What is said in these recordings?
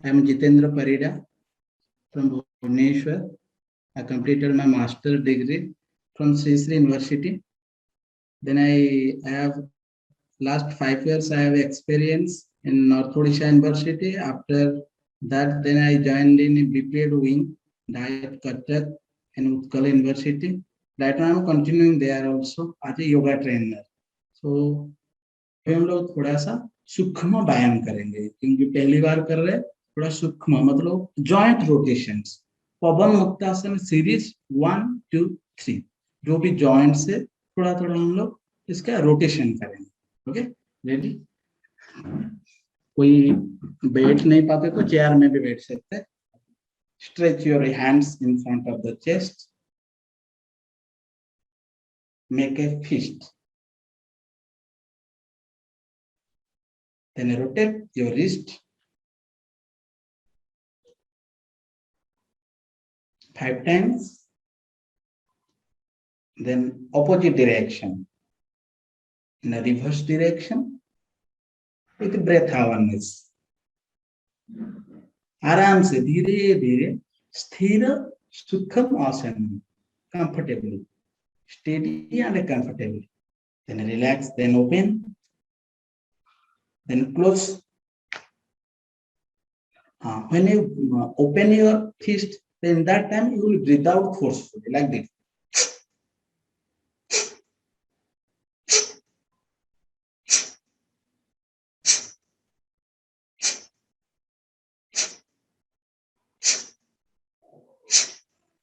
I am Jitendra Parida from Bhubaneswar. I completed my master's degree from Sri Sri University. Then I have last 5 years I have experience in North Odisha University. After that, then I joined in BPED wing, Diet Cuttack and Utkal University. Right now I'm continuing there also as a yoga trainer. So हम लोग थोड़ा सा सूक्ष्म व्यायाम करेंगे क्योंकि पहली बार कर रहे हैं थोड़ा सूक्ष्म मतलब जॉइंट रोटेशंस पवन मुक्तासन सीरीज 1 2 3 जो भी जॉइंट से थोड़ा थोड़ा हम लोग इसका रोटेशन करेंगे ओके रेडी कोई बैठ नहीं पाते तो चेयर में भी बैठ सकते हैं stretch your hands in front of the chest make a fist then rotate your wrist 5 times then opposite direction in a reverse direction with breath awareness आराम से धीरे धीरे स्थिर सूक्ष्म आसन comfortably steady and comfortably then relax then open then close when you open your fist then that time you will breathe out forcefully like this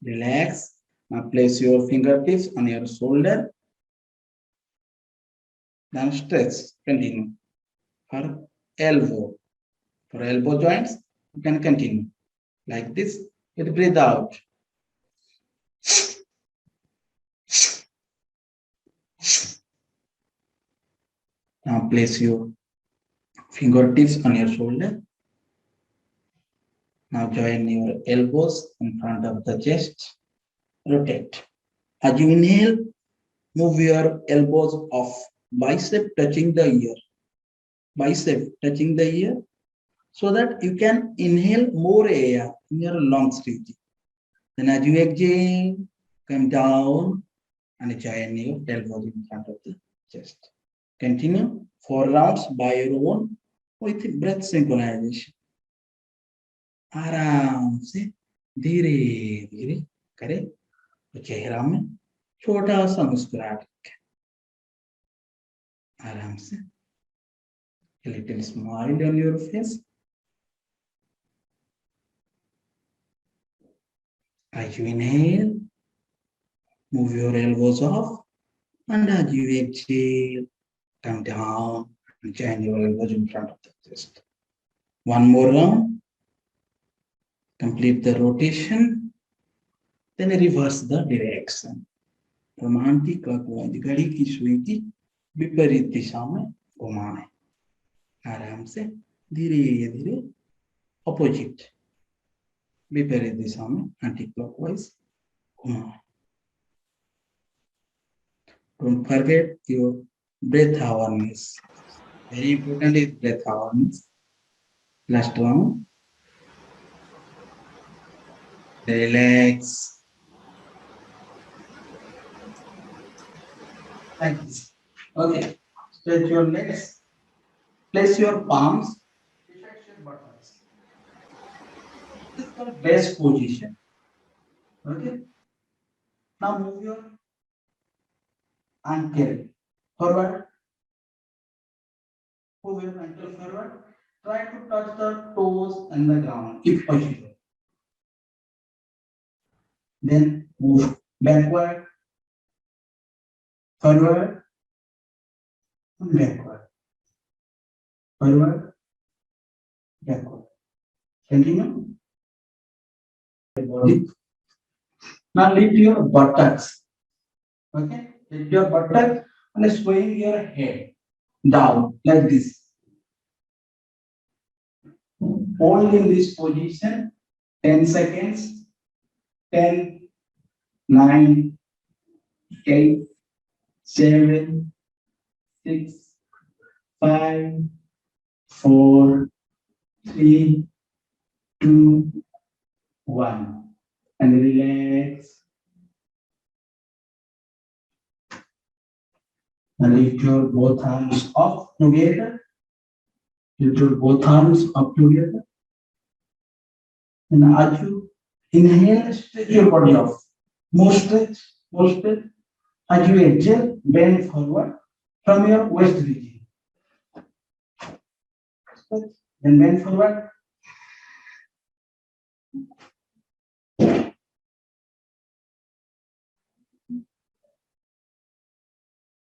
relax now place your fingertips on your shoulder then stretch continue for elbow joints you can continue like this with breathe out now place your fingertips on your shoulder now join your elbows in front of the chest rotate as you inhale move your elbows off bicep touching the ear so that you can inhale more air in your lungs region. Then as you exhale, come down and join your elbows in front of the chest. Continue 4 rounds by your own with breath synchronization. आराम से धीरे धीरे करे तो चेहरा में छोटा सा मुस्कुराहट रखें आराम से a little smile on your face. As you inhale, move your elbows off, and as you exhale, come down and join your elbows in front of the chest. One more round. Complete the rotation. Then reverse the direction. From anti-clockwise, घड़ी की सुई की विपरीत दिशा में घुमाएं. आराम से धीरे धीरे ऑपोजिट विपरीत दिशा में एंटी क्लॉकवाइज घुमाएं. Don't forget your breath awareness. Very important is breath awareness. Last round. Relax. Like this. Okay. Stretch your legs. Place your palms beside your buttocks. This is the best position. Okay. Now move your ankle forward. Move your ankle forward. Try to touch the toes and the ground if possible. Then move backward, forward, and backward. Forward, backward. Continue. Body. Now lift your buttocks. Okay? Lift your buttocks and swing your head down like this. Hold in this position 10 seconds. 10, 9, 8, 7, 6, 5, 4, 3, 2, 1, and relax. And lift your both arms up together. Lift your both arms up together. And as you inhale, stretch your body off. More stretch, more stretch. As you exhale, bend forward from your waist region. Then bend forward.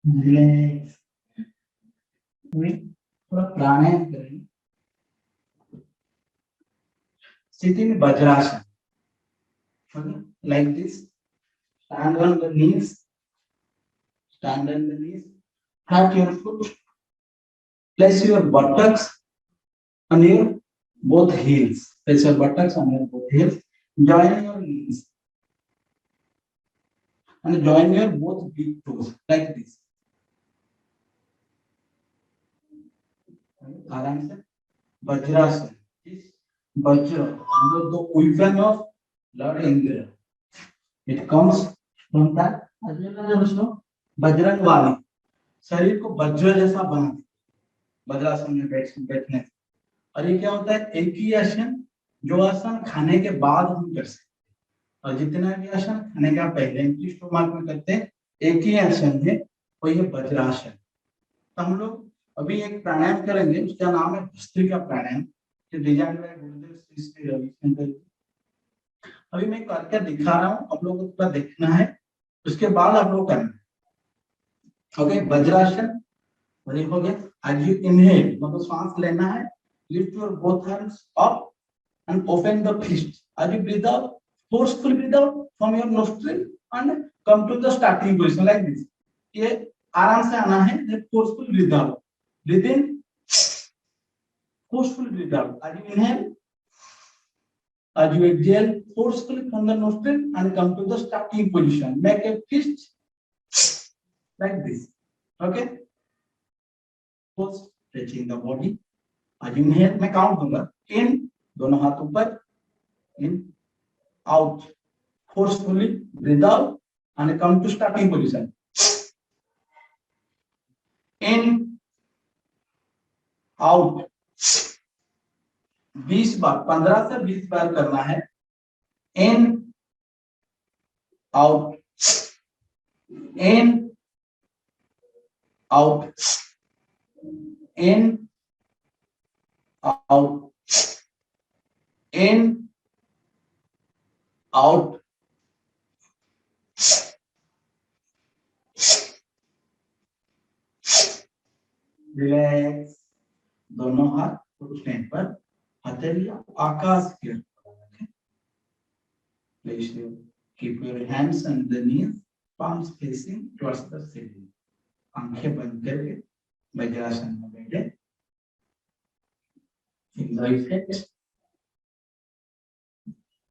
Relax. थोड़ा प्राणायाम करेंगे. Sit in Vajrasana. Okay, like this. Stand on the knees. Stand on the knees. Hat your foot. Place your buttocks on your both heels. Place your buttocks on your both heels. Join your knees. And join your both big toes like this. आराम से. Vajrasana. Vajra, under the weapon of Lord Indra. It comes from that Bajrangbali. शरीर को वज्र जैसा बना वज्रासन में बैठने. और ये क्या होता है? एक ही आसन जो आसन खाने के बाद हम कर सकते हैं, और जितना भी आसन खाने का पहले एम्प्टी स्टोमक में करते हैं, एक ही आसन है वो ये वज्रासन. तो हम लोग अभी एक प्राणायाम करेंगे, उसका नाम है भस्त्रिका प्राणायाम, जो डिजाइन बाय गुरुदेव श्री श्री रविशंकर. अभी मैं करके दिखा रहा हूँ, आप लोगों को पूरा देखना है, उसके बाद आप लोग करना है. ओके, वज्रासन हो गया. आज यू इनहेल, मतलब सांस लेना है. Lift your both hands up and open the fist. As you breathe out, forcefully breathe out from your nostril and come to the starting position like this. ये आराम से आना है. Forcefully breathe out. Breathe in. Forcefully breathe out. As you inhale, as you exhale, forcefully from the nostril and come to the starting position. Make a fist like this. Okay. First, stretching the body. As you inhale, मैं count दूंगा. In. दोनों हाथ ऊपर. In, out, forcefully breathe out and come to starting position. In, out. 20 बार, 15 से 20 बार करना है. In, out. In, out. In, out. In, out. Relax. दोनों हाथ घुटने पर, हथेलियां आकाश की ओर रखें. Please keep your hands on the knees, palms facing towards the ceiling. आंखें बंद करके वज्रासन में बैठे. Enjoy it.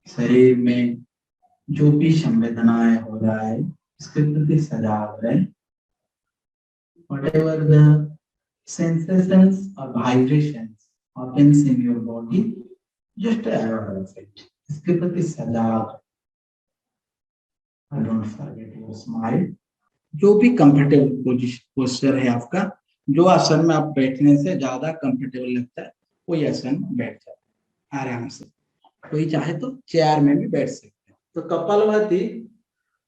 शरीर में जो भी संवेदनाएं हो रहा है, इसके प्रति सजाग रहें. Whatever the sensations or vibrations happens in your body, just aware of it. इसके प्रति सजाग. Don't forget your smile. जो भी कंफर्टेबल पोस्चर है आपका, जो आसन में आप बैठने से ज्यादा कंफर्टेबल लगता है, वही आसन में बैठ जाए आराम से. कोई चाहे तो चेयर में भी बैठ सकते हैं. तो kapalbhati,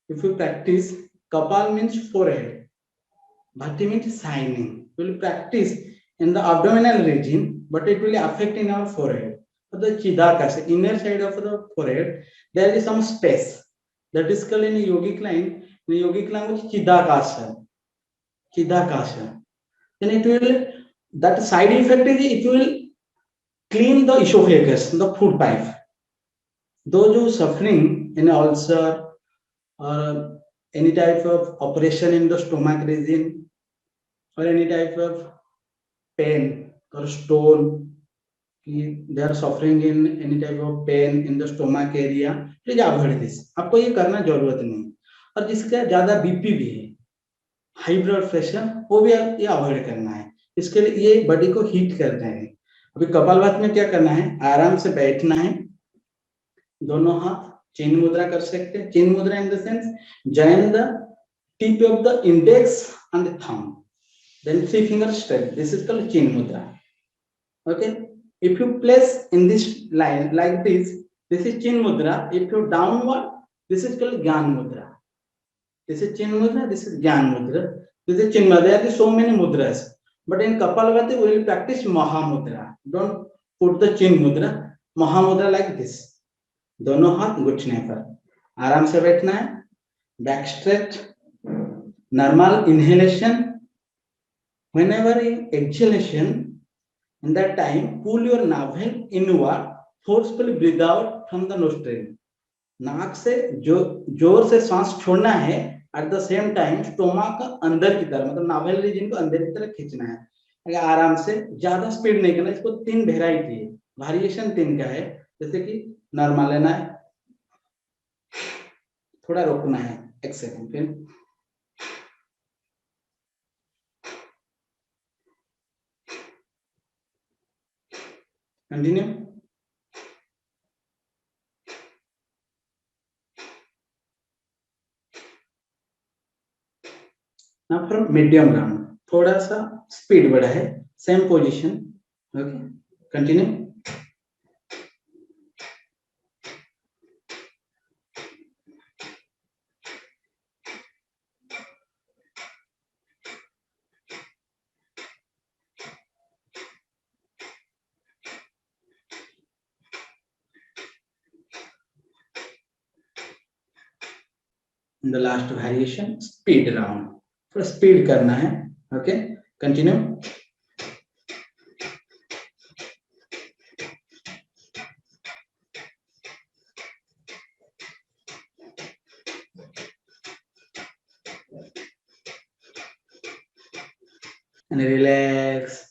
if you practice, kapal means forehead, bhati means shining. We will practice in the abdominal region, but it will affect in our forehead. So the chidakasana, inner side of the forehead, there is some space that is called in yogic line. In yogic language, chidakasana. Chidakasana. Then it will, that side effect is it will clean the esophagus, the food pipe. Those who suffering in ulcer or any type of operation in the stomach region or any type of pain or stone, they are suffering in any type of pain in the stomach area, please avoid this. आपको ये करना जरूरत नहीं. और जिसका ज्यादा BP भी है, हाई ब्लड प्रेशर, वो भी ये अवॉइड करना है. इसके लिए ये बॉडी को हीट करते हैं. अभी कपालभाति में क्या करना है, आराम से बैठना है, दोनों हाथ चिन्ह मुद्रा कर सकते हैं। चिन्ह मुद्रा in the sense join the tip of the index and the thumb, then 3 fingers straight. This is called chin mudra. Okay, if you place in this line like this is chin mudra. If you downward, this is called gyan mudra. This is chin mudra, this is gyan mudra, this is chin mudra. There are so many mudras, but in Kapalabhati we will practice maha mudra. Don't put the chin mudra, maha mudra like this. दोनों हाथ घुटने पर, आराम से बैठना है, back straight, normal inhalation. Whenever in exhalation, in that time pull your navel inward, forcefully breathe out from the nostril. नाक से जो जोर से सांस छोड़ना है, at the same time stomach अंदर की तरफ, मतलब नाभल रीजन को अंदर की तरफ खींचना है. अगर आराम से, ज्यादा स्पीड नहीं करना. इसको 3 वेराइटी है, वेरिएशन 3 का है. जैसे कि नॉर्मल लेना है, थोड़ा रोकना है 1 सेकंड, फिर continue. Now for medium round, थोड़ा सा स्पीड बढ़ा है, same position. Okay, continue. In the last variation, speed round. थोड़ा स्पीड करना है. Okay, continue. And relax.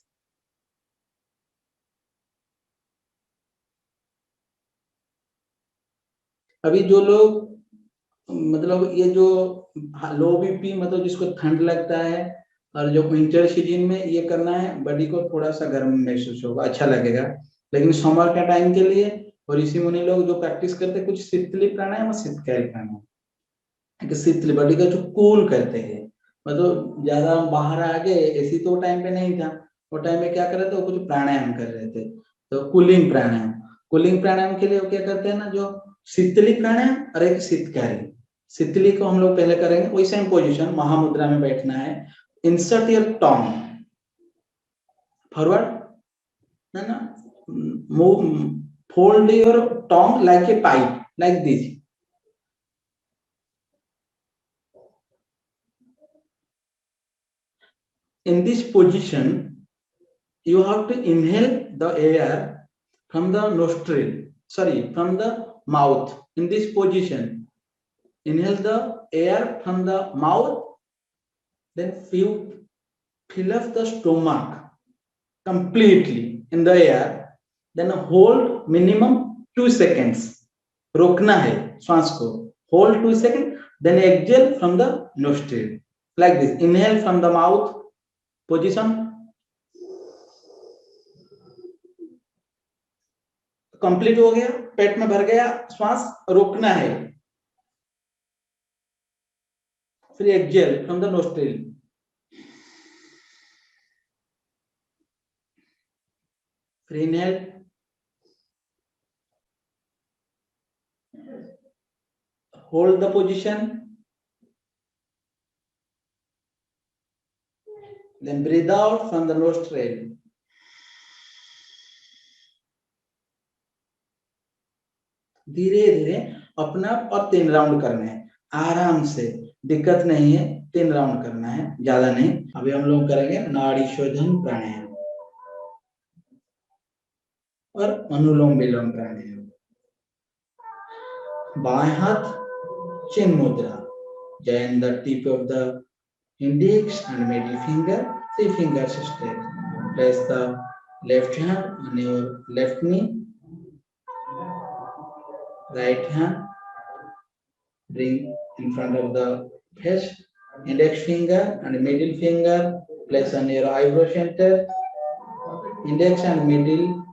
अभी जो लोग, मतलब ये जो लो बीपी, मतलब जिसको ठंड लगता है और जो विंटर सीजन में ये करना है, बॉडी को थोड़ा सा गर्म महसूस होगा, अच्छा लगेगा. लेकिन समर का टाइम के लिए और ऋषि मुनि लोग जो प्रैक्टिस करते हैं, कुछ शीतली प्राणायाम और शीतकाली प्राणायाम, शीतली बॉडी का जो कूल करते हैं. मतलब ज्यादा बाहर आ गए, ऐसी तो टाइम पे नहीं था, वो टाइम में क्या कर रहे थे, वो कुछ प्राणायाम कर रहे थे. तो कूलिंग प्राणायाम, कूलिंग प्राणायाम के लिए वो क्या करते हैं ना, जो शीतली प्राणायाम और एक शीतकारी. शीतली को हम लोग पहले करेंगे, वही सेम पोजीशन, महामुद्रा में बैठना है. इंसर्ट योर टंग फॉरवर्ड, है ना, move, fold your tongue like a pipe, like this. In this position, you have to inhale the air from the nostril, from the mouth. In this position, inhale the air from the mouth, then fill up the stomach completely in the air, then hold minimum 2 seconds. रोकना है श्वास को, hold 2 seconds, then exhale from the nostril like this. Inhale from the mouth position, complete हो गया, पेट में भर गया श्वास, रोकना है, फिर एक्सेल फ्रॉम द नोस्ट्रिल. फिर inhale, hold the position, then breathe out from the nostril. धीरे धीरे अपना, और 3 राउंड करने हैं आराम से, दिक्कत नहीं है. 3 राउंड करना है, ज्यादा नहीं. अभी हम लोग करेंगे नाड़ी शोधन प्राणायाम और अनुलोम विलोम प्राणायाम. बाएं हाथ चिन्ह मुद्रा, join the tip of the index and middle finger, 3 fingers straight. Place the left hand on your left knee, right hand bring in front of the face, index finger and middle finger place on your eyebrow center, index and middle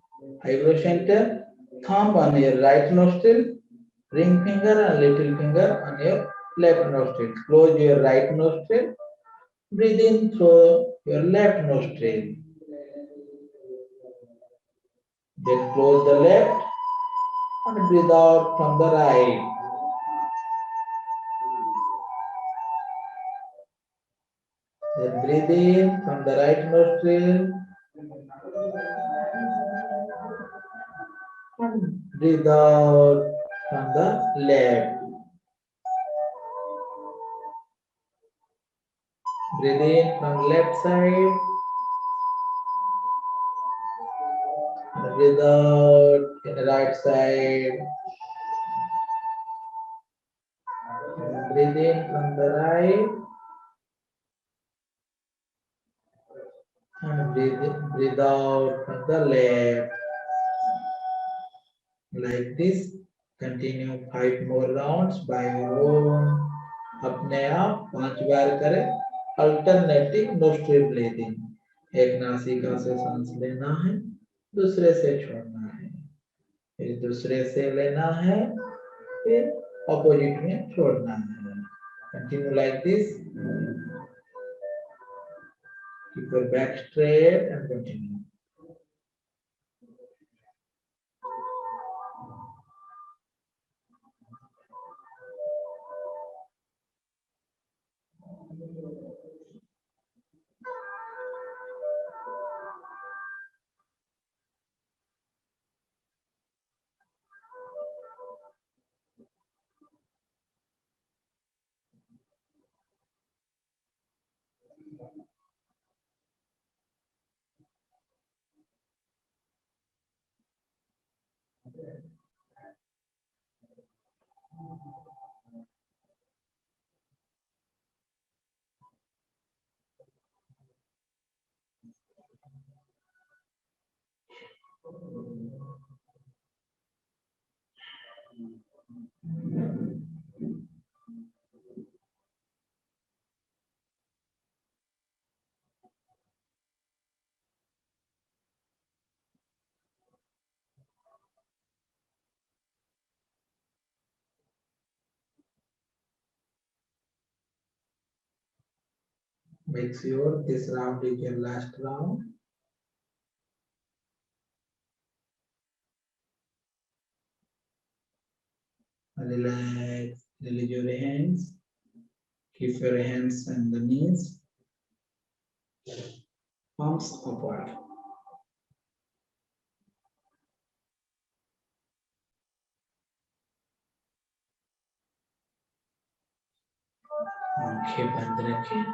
eyebrow center, thumb on your right nostril, ring finger and little finger on your left nostril. Close your right nostril, breathe in through your left nostril. Then close the left and breathe out from the right. Then breathe in from the right nostril and breathe out from the left. Breathe in from left side. Breathe out in the right side. Breathe in from the right. And breathe out from the left. Like this, continue 5 more rounds by your own. अपने आप 5 बार करें. Alternative nostril breathing. एक नासिका से सांस लेना है, दूसरे से छोड़ना है, फिर दूसरे से लेना है, फिर ऑपोजिट में छोड़ना है. Continue like this. Keep your back straight and continue. Make sure this round is your last round. Relax, release your hands. Keep your hands on the knees. Palms upward. आंखें बंद रखें.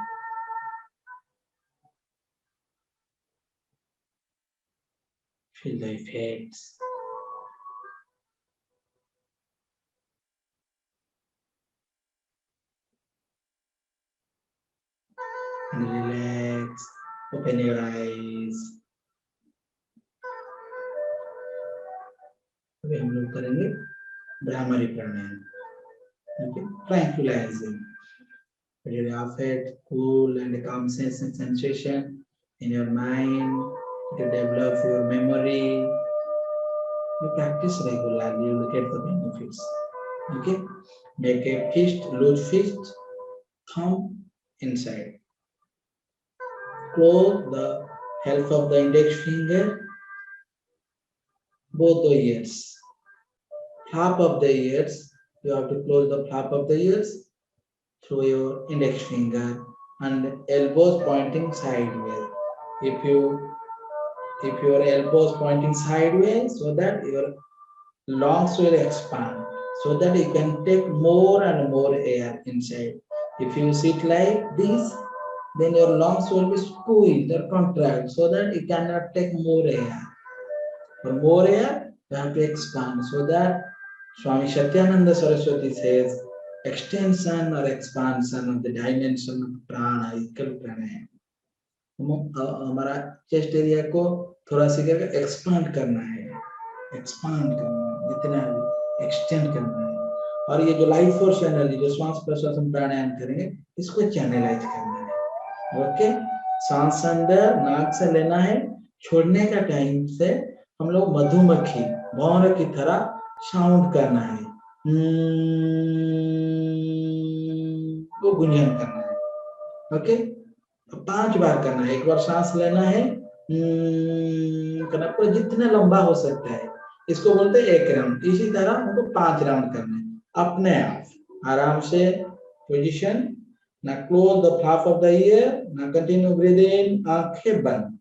Feel the effects. And relax. Open your eyes. अभी हम लोग करेंगे भ्रामरी प्राणायाम. Okay, tranquilizing. You have it cool and calm sensation in your mind to develop your memory. You practice regularly, you will get the benefits. Okay, make a fist, loose fist, thumb inside. Close the half of the index finger, both the ears. Flap of the ears, you have to close the flap of the ears through your index finger and elbows pointing sideways. If your elbows pointing sideways, so that your lungs will expand, so that you can take more and more air inside. If you sit like this, then your lungs will be squeezed or contract, so that you cannot take more air. For more air, you have to expand, so that Swami Satyananda Saraswati says, extension or expansion of the dimension of prana is called pranayama. हमारा chest area को थोड़ा सी करके expand करना है, जितना extend करना है. और ये जो लाइफ फोर्स एनर्जी जो श्वास प्रश्वास हम प्राणायाम करेंगे, इसको चैनलाइज करना है. ओके, सांस अंदर नाक से लेना है, छोड़ने का टाइम से हम लोग मधुमक्खी भौर की तरह साउंड करना है, वो गुंजन करना है। ओके, 5 बार करना है। एक बार सांस लेना है, करना पूरा जितना लंबा हो सकता है, इसको बोलते हैं 1 राउंड। इसी तरह हमको 5 राउंड करना है अपने आप आराम से। पोजीशन, ना close the flap of the year, ना कंटिन्यू ब्रीद इन, आंखें बंद।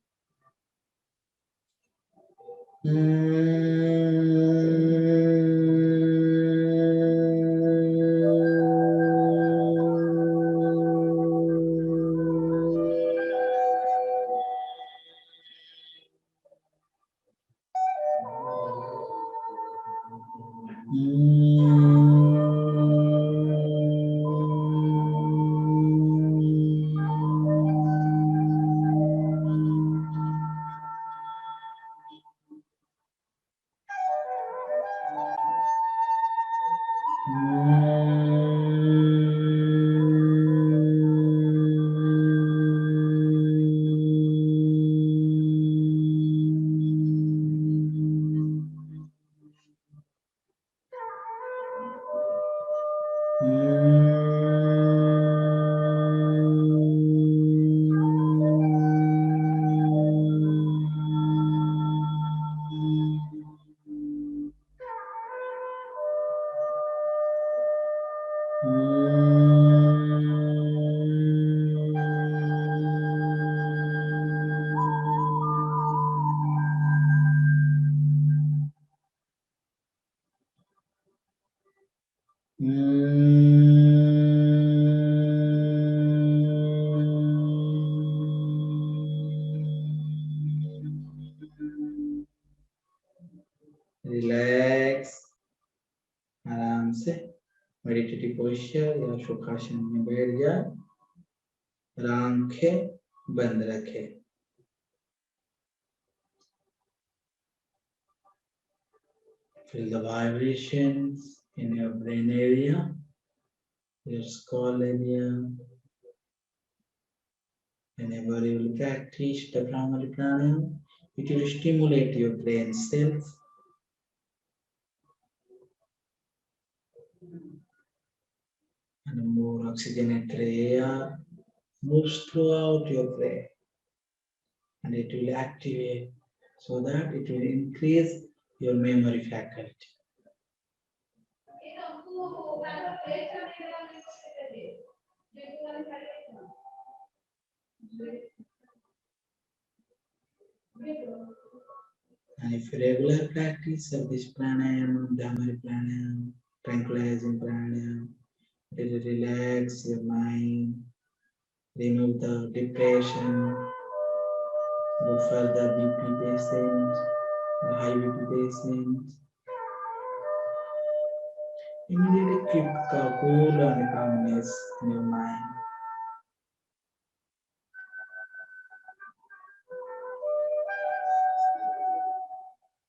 रिलैक्स, आराम से मेडिटेटिव पोस्चर या सुखासन में बैठ जाए और आंखें बंद रखे। Feel the vibrations in your brain area, your skull area. Whenever you will practice the Brahmari Pranayama, it will stimulate your brain cells. And more oxygenated air moves throughout your brain. And it will activate so that it will increase your memory faculty. And if you regular practice of this pranayama, Brahmari pranayama, tranquilizing pranayama, it will relax your mind, remove the depression, go further BP patient, the high BP patient. Immediately keep cool and calmness in your mind.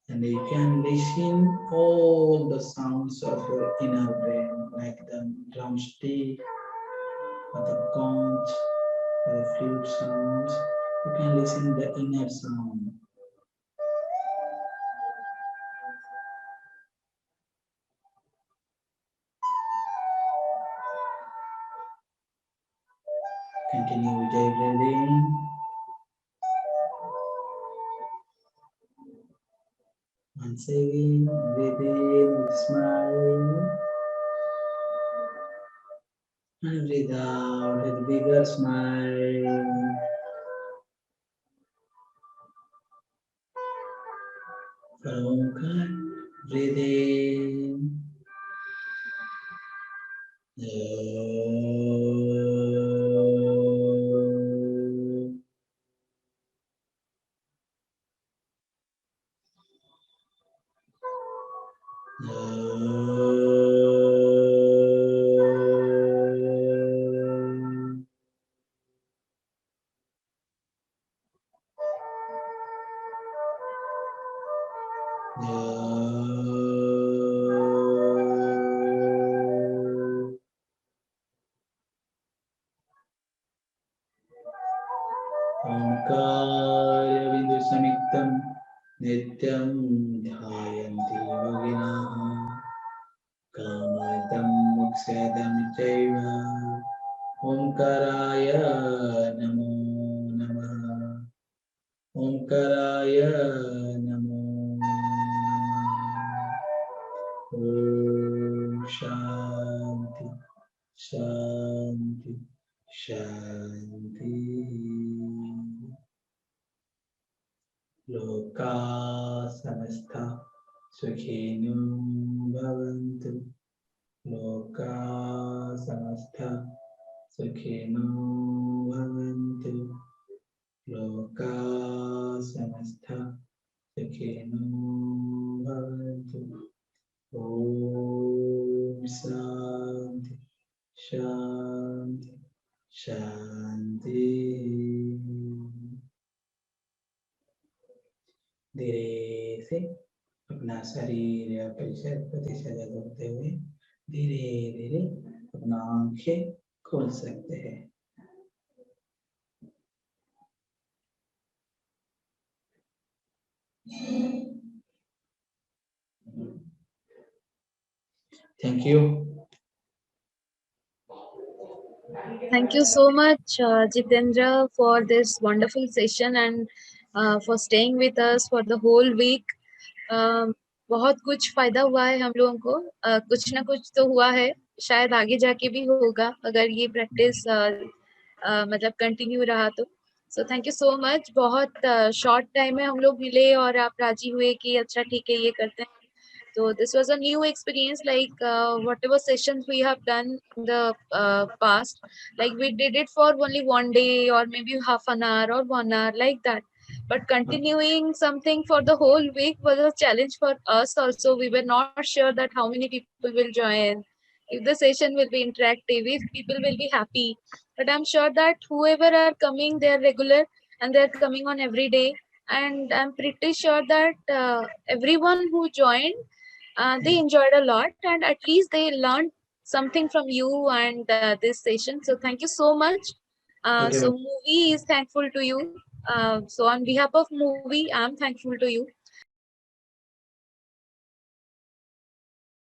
And you can listen all the sounds of your inner brain, like the drumstick, or the conch, or the flute sounds. You can listen the inner sound. Continue Ujjayi breathing. Once again, breathe in with smile. And breathe out with bigger smile. For Omkar, breathe in. Omkar Bindu Samit ओंकाराय नमो नमः। ओंकाराय नमो नमः। ओम शांति शांति शांति। लोका समस्ता सुखिनो भवन्तु। लोका समस्ता सुखिनो भवन्तु। लोका समस्ता सुखिनो भवन्तु। ओम शांति शांति शांति। धीरे से अपना शरीर या परिसर प्रतिसजग होते हुए धीरे धीरे अपना आंखें खोल सकते हैं। Thank you. Thank you so much, Jitendra, for this wonderful session and for staying with us for the whole week. बहुत कुछ फायदा हुआ है हम लोगों को, कुछ ना कुछ तो हुआ है, शायद आगे जाके भी होगा अगर ये प्रैक्टिस मतलब कंटिन्यू रहा तो। So thank you so much. बहुत शॉर्ट टाइम में हम लोग मिले और आप राजी हुए कि अच्छा ठीक है ये करते हैं। So this was a new experience, like whatever sessions we have done in the past, like we did it for only one day or maybe half an hour or 1 hour like that. But continuing something for the whole week was a challenge for us also. We were not sure that how many people will join, if the session will be interactive, if people will be happy. But I'm sure that whoever are coming, they are regular and they're coming on every day. And I'm pretty sure that everyone who joined, they enjoyed a lot and at least they learned something from you and this session. So thank you so much. Okay, So movie is thankful to you. So on behalf of movie, I'm thankful to you.